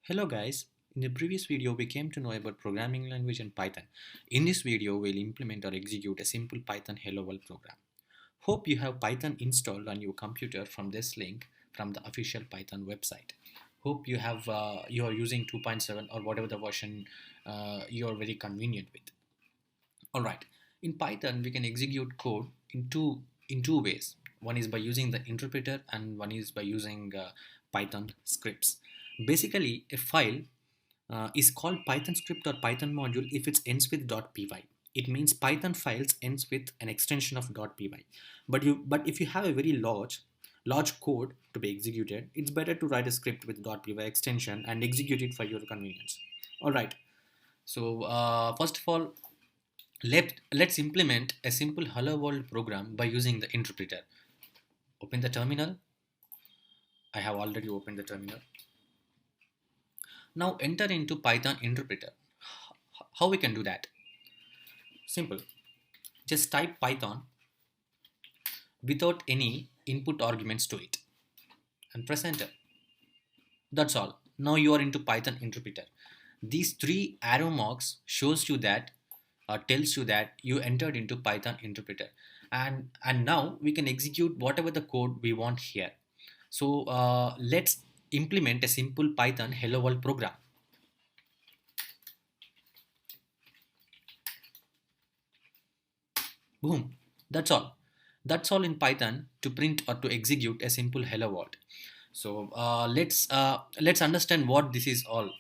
Hello guys, in the previous video we came to know about programming language and Python. In this video we'll implement or execute a simple Python hello world program. Hope you have Python installed on your computer from this link from the official Python website. Hope you are using 2.7 or whatever the version you are very convenient with. Alright, in Python we can execute code in two ways. One is by using the interpreter and one is by using Python scripts. Basically, a file is called Python script or Python module if it ends with .py. It means Python files ends with an extension of .py. But if you have a very large code to be executed, it's better to write a script with .py extension and execute it for your convenience. All right. So first of all, let's implement a simple hello world program by using the interpreter. Open the terminal. I have already opened the terminal. Now enter into Python interpreter. How we can do that? Simple. Just type Python without any input arguments to it and press enter. That's all. Now you are into Python interpreter. These three arrow marks shows you that tells you that you entered into Python interpreter, and now we can execute whatever the code we want here. So let's implement a simple Python hello world program. Boom. That's all in Python to print or to execute a simple hello world. So let's understand what this is all.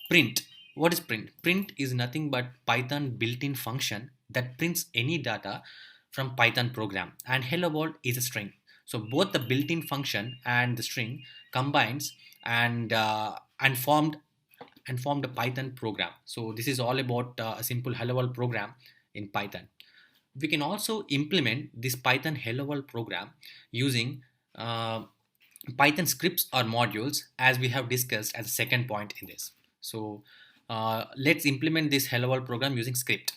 Print. What is print? Print is nothing but Python built-in function that prints any data from Python program, and hello world is a string. So both the built-in function and the string combines and formed a Python program. So this is all about a simple hello world program in Python. We can also implement this Python hello world program using Python scripts or modules, as we have discussed as a second point in this. So let's implement this hello world program using script.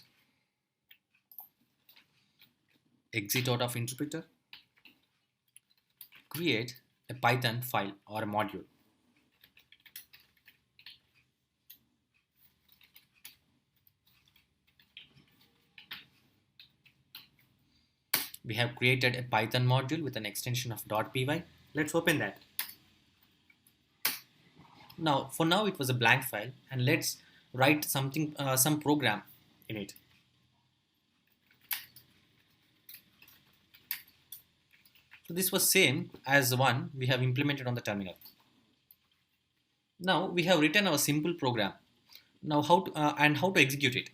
Exit out of interpreter. Create a Python file or a module. We have created a Python module with an extension of .py. Let's open that. Now, for now it was a blank file, and let's write something, some program in it. So this was same as the one we have implemented on the terminal. Now we have written our simple program. Now how to execute it?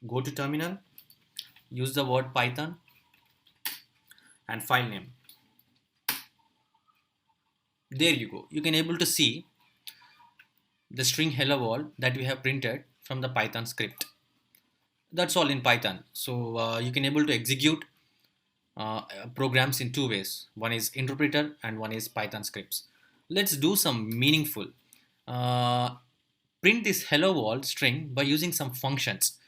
Go to terminal, use the word Python and file name. There you go. You can able to see the string hello world that we have printed from the Python script. That's all in Python. So you can able to execute programs in two ways. One is interpreter and one is Python scripts. Let's do some meaningful. Print this hello world string by using some functions.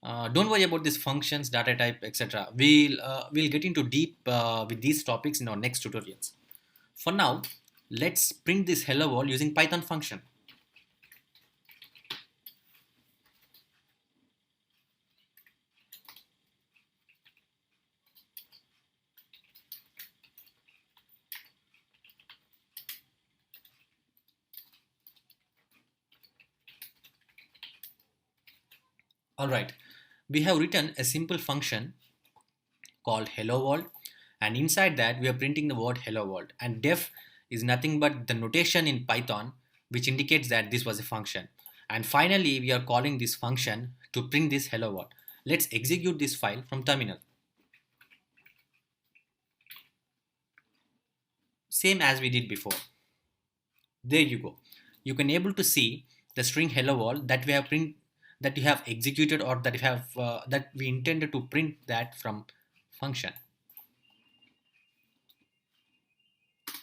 Don't worry about these functions, data type, etc. We'll get into deep with these topics in our next tutorials. For now, let's print this hello world using Python function. Alright, we have written a simple function called hello world, and inside that we are printing the word hello world, and def is nothing but the notation in Python which indicates that this was a function. And finally we are calling this function to print this hello world. Let's execute this file from terminal. Same as we did before. There you go. You can able to see the string hello world that we have executed, or that we intended to print that from function.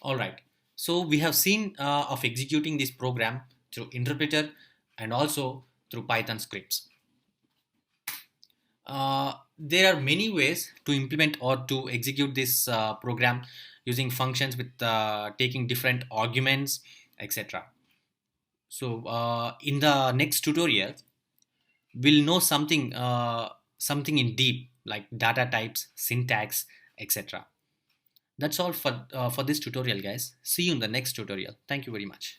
All right. So we have seen of executing this program through interpreter and also through Python scripts. There are many ways to implement or to execute this program using functions with taking different arguments etc. So in the next tutorial, we'll know something in deep like data types, syntax, etc. That's all for this tutorial, guys. See you in the next tutorial. Thank you very much.